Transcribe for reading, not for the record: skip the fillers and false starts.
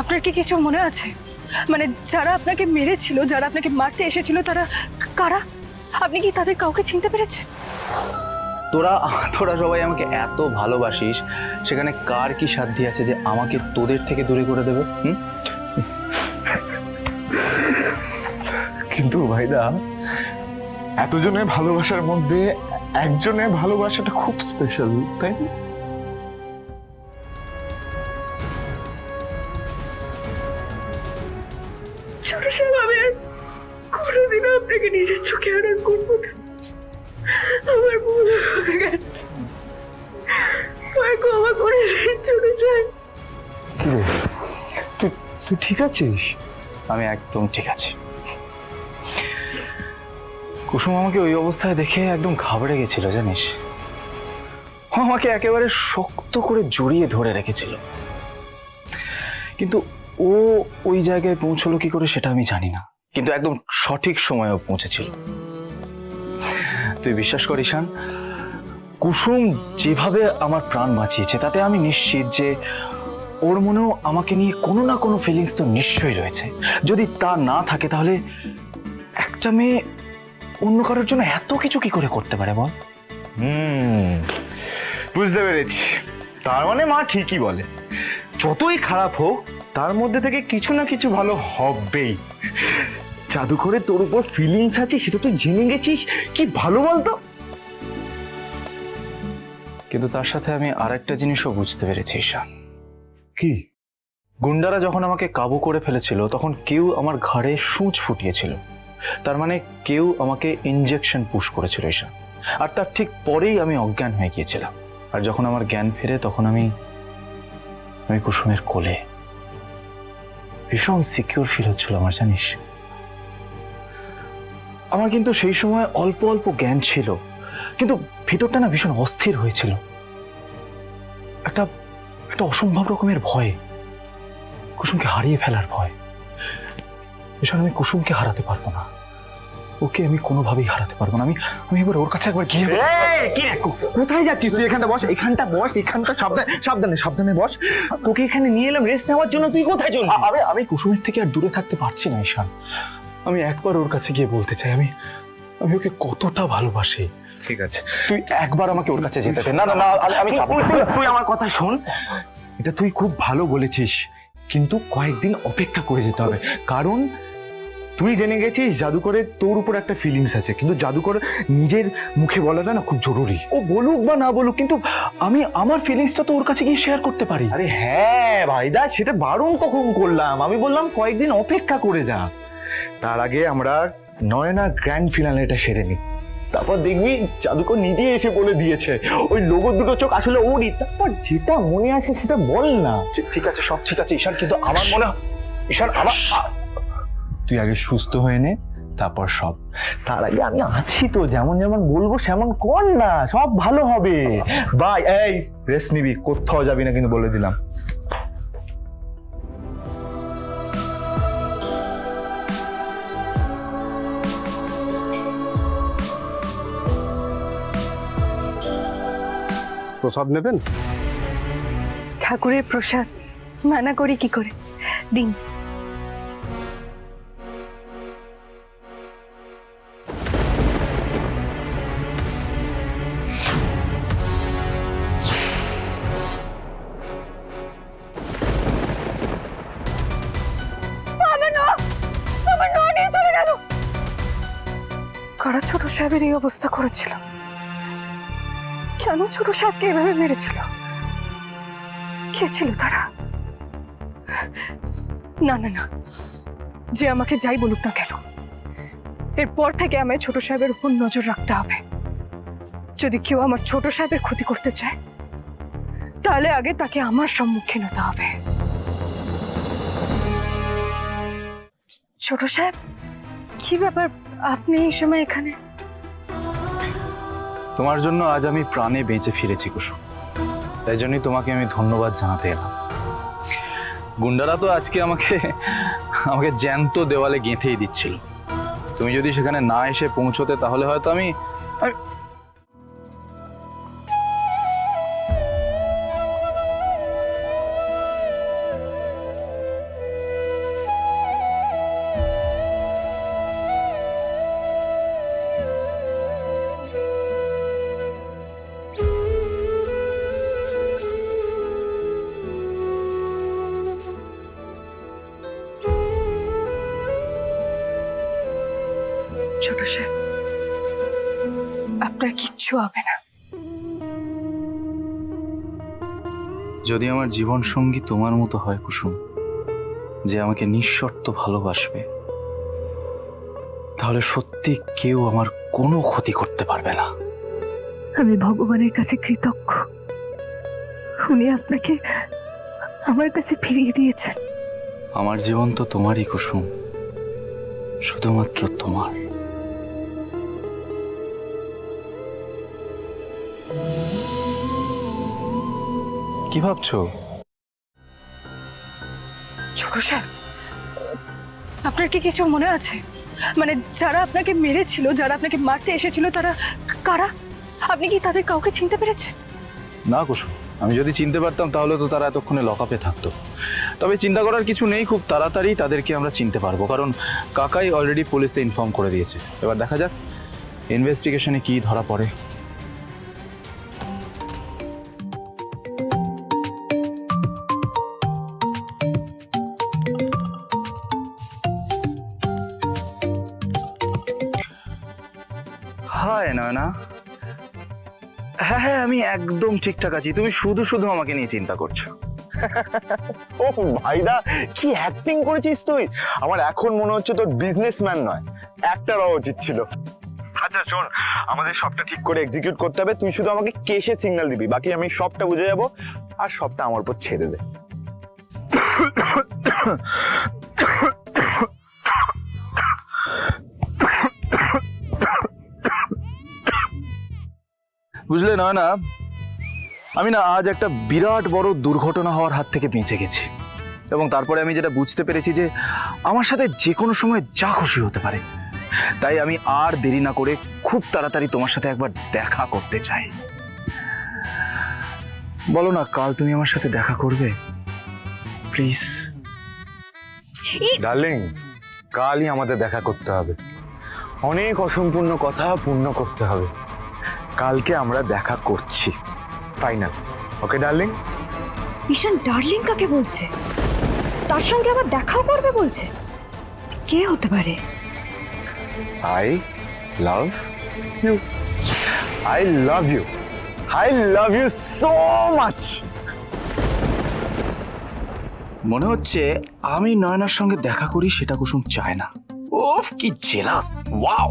আপনার কি কিছু মনে আছে? মানে যারা আপনাকে মেরেছিল, যারা আপনাকে মারতে এসেছিল, তারা কারা? আপনি কি তাদের কাউকে চিনতে পেরেছেন? তোরা তোরা সবাই আমাকে এত ভালোবাসিস, সেখানে কার কি সাধ্য আছে যে আমাকে তোদের থেকে দূরে করে দেবে? কিন্তু ভাইদা, এতজনের ভালোবাসার মধ্যে একজনের ভালোবাসাটা খুব স্পেশাল, তাই না? ছোট সাহেব, আমি আর কোনোদিনও আপনাকে নিজের চোখে আড়াল করবো না। আমার ভুল হয়ে গেছে, আমায় ক্ষমা করে দিন ছোট সাহেব। কি রে, তুই ঠিক আছিস? আমি একদম ঠিক আছি। কুসুম আমাকে ওই অবস্থায় দেখে একদম ঘাবড়ে গেছিল, জানিস। ও আমাকে একেবারে শক্ত করে জড়িয়ে ধরে রেখেছিল, কিন্তু ও ওই জায়গায় পৌঁছলো কি করে সেটা আমি জানি না, কিন্তু একদম সঠিক সময়ে পৌঁছেছিল। তুই বিশ্বাস কর ঈশান, কুসুম যেভাবে আমার প্রাণ বাঁচিয়েছে তাতে আমি নিশ্চিত যে ওর মনেও আমাকে নিয়ে কোনো না কোনো ফিলিংস তো নিশ্চয়ই রয়েছে। যদি তা না থাকে তাহলে একটা মেয়ে অন্য কারোর জন্য এত কিছু কি করে করতে পারে বল? বুঝতে পেরেছি। তার মানে মা ঠিকই বলে, যতই খারাপ হোক তার মধ্যে থেকে কিছু না কিছু ভালো হবেই। জাদু করে তোর উপর ফিলিংস আছে সেটা তুই জেনে গেছিস, কি ভালো বলতো। কিন্তু তার সাথে আমি আরেকটা জিনিসও বুঝতে পেরেছি ঈশান। কি? গুন্ডারা যখন আমাকে কাবু করে ফেলেছিল তখন কেউ আমার ঘাড়ে সূঁচ ফুটিয়েছিল, তার মানে কেউ আমাকে ইনজেকশন পুশ করেছিল ঈশান। আর তার ঠিক পরেই আমি অজ্ঞান হয়ে গিয়েছিলাম। আর যখন আমার জ্ঞান ফেরে তখন আমি কুসুমের কোলে। ভীষণ সিকিউর ফিল হচ্ছিল আমার, জানিস। আমার কিন্তু সেই সময় অল্প অল্প জ্ঞান ছিল, কিন্তু ভিতরটা না ভীষণ অস্থির হয়েছিল। একটা একটা অসম্ভব রকমের ভয়, কুসুমকে হারিয়ে ফেলার ভয়। ভীষণ আমি কুসুমকে হারাতে পারবো না, ওকে আমি কোনোভাবেই হারাতে পারবো না। আমি এবার ওর কাছে একবার গিয়ে। কি রে, কোথায় যাচ্ছিস তুই? এখানটা বস, এখানটা বস, এখানটা সাবধানে সাবধানে বস। তোকে এখানে নিয়ে এলাম রেস্ট নেওয়ার জন্য, তুই কোথায় চলবি? আমি কুসুমের থেকে আর দূরে থাকতে পারছি না ঈশান। আমি একবার ওর কাছে গিয়ে বলতে চাই আমি ওকে কতটা ভালোবাসি। ঠিক আছে, তুই একবার আমাকে ওর কাছে যেতে দে। না না না, আমি যাবো না। তুই আমার কথা শোন, এটা তুই খুব ভালো বলেছিস, কিন্তু কয়েকদিন অপেক্ষা করে যেতে হবে। কারণ তুই জেনে গেছিস জাদুকরের তোর উপর একটা ফিলিংস আছে, কিন্তু জাদুকর নিজের মুখে বলাটা না খুব জরুরি। ও বলুক বা না বলুক, কিন্তু আমি আমার ফিলিংসটা তো ওর কাছে গিয়ে শেয়ার করতে পারি। আরে হ্যাঁ ভাইদা, সেটা বারণ কখন করলাম? আমি বললাম কয়েকদিন অপেক্ষা করে যা। তার আগে আমরা নয়না গ্র্যান্ড ফিনালেটা সেরে নিই, তারপর দেখবি জাদুকর নিজে এসে বলে দিয়েছে ওই লোগো দুটো চোখ আসলে ওরই। তারপর যেটা মনে আসে সেটা বল না। ঠিক আছে, সব ঠিক আছে ঈশান, কিন্তু আমার মনে হয় ঈশান তুই আগে সুস্থ হয়ে নে, তারপর সব। তার আগে আমি আছি তো, যেমন যেমন বলবো সেমন কর না, সব ভালো হবে। বাই। এই রেস্ট নিবি, কোথাও যাবি না কিন্তু, বলে দিলাম। প্রসাদ নেবেন? ঠাকুরের প্রসাদ মানা করি কি করে? দিন। কারা ছোট সাহেবের এই অবস্থা করেছিল? কেন ছোট সাহেবকে এভাবে মেরেছিল? কে ছিল তারা? না না না, যে আমাকে যাই বলুক না কেন, এরপর থেকে আমায় ছোট সাহেবের উপর নজর রাখতে হবে। যদি কেউ আমার ছোট সাহেবের ক্ষতি করতে চায় তাহলে আগে তাকে আমার সম্মুখীন হতে হবে। ছোট সাহেব, কি ব্যাপার আপনি এই সময় এখানে? তোমার জন্য আজ আমি প্রাণে বেঁচে ফিরেছি কুসুম, তাই জন্যই তোমাকে আমি ধন্যবাদ জানাতে এলাম। গুন্ডারা তো আজকে আমাকে জ্যান্ত দেওয়ালে গেঁথেই দিচ্ছিল। তুমি যদি সেখানে না এসে পৌঁছতে তাহলে হয়তো আমি ছোট সাহেব, আপনার কিচ্ছু হবে না। যদি আমার জীবন সঙ্গী তোমার মতো হয় কুসুম, যে আমাকে নিঃশর্ত ভালোবাসবে, তাহলে সত্যি কেউ আমার কোনো ক্ষতি করতে পারবে না। আমি ভগবানের কাছে কৃতজ্ঞ, উনি আপনাকে আমার কাছে ফিরিয়ে দিয়েছেন। আমার জীবন তো তোমারই কুসুম, শুধুমাত্র তোমার। কি ভাবছো? ছোট সাহেব, আপনার কি কিছু মনে আছে? মানে যারা আপনাকে মেরেছিল, যারা আপনাকে মারতে এসেছিল, তারা কারা? আপনি কি তাদের কাউকে চিনতে পেরেছেন? না কুসুম, আমি যদি চিনতে পারতাম তাহলে তো তারা এতক্ষণে লকআপে থাকতো। তবে চিন্তা করার কিছু নেই, খুব তাড়াতাড়ি তাদেরকে আমরা চিনতে পারবো, কারণ কাকাই অলরেডি পুলিশে ইনফর্ম করে দিয়েছে। এবার দেখা যাক ইনভেস্টিগেশনে কি ধরা পড়ে। হাই নয়না। হ্যাঁ হ্যাঁ, আমি একদম ঠিকঠাক আছি। তুমি শুধু শুধু আমাকে নিয়ে চিন্তা করছো। ও ভাইদা, কি অ্যাক্টিং করেছিস তুই! আমার এখন মনে হচ্ছে তোর বিজনেসম্যান নয়, অ্যাক্টর হওয়া উচিত ছিল। আচ্ছা শোন, আমাদের সবটা ঠিক করে এক্সিকিউট করতে হবে। তুই শুধু আমাকে কেসে সিগন্যাল দিবি, বাকি আমি সবটা বুঝে যাব, আর সবটা আমার উপর ছেড়ে দে। বুঝলে নয়না, আমি না আজ একটা বিরাট বড় দুর্ঘটনা হওয়ার হাত থেকে বেঁচে গেছি, এবং তারপরে আমি যেটা বুঝতে পেরেছি যে আমার সাথে যে কোনো সময় যা খুশি হতে পারে। তাই আমি আর দেরি না করে খুব তাড়াতাড়ি তোমার সাথে একবার দেখা করতে চাই। বলো না, কাল তুমি আমার সাথে দেখা করবে প্লিজ? ডার্লিং, কালই আমাদের দেখা করতে হবে। অনেক অসম্পূর্ণ কথা পূর্ণ করতে হবে। কালকে আমরা দেখা করছি, ফাইনাল। ওকে ডার্লিং? ঈশান ডার্লিং কাকে বলছে? তার সঙ্গে আবার দেখাও করবে বলছে? কে হতে পারে? I love you. I love you. I love you so much. মনে হচ্ছে আমি নয়নার সঙ্গে দেখা করি সেটা কুসুম চায় না। ওফ, কি জেলাস! ওয়াও।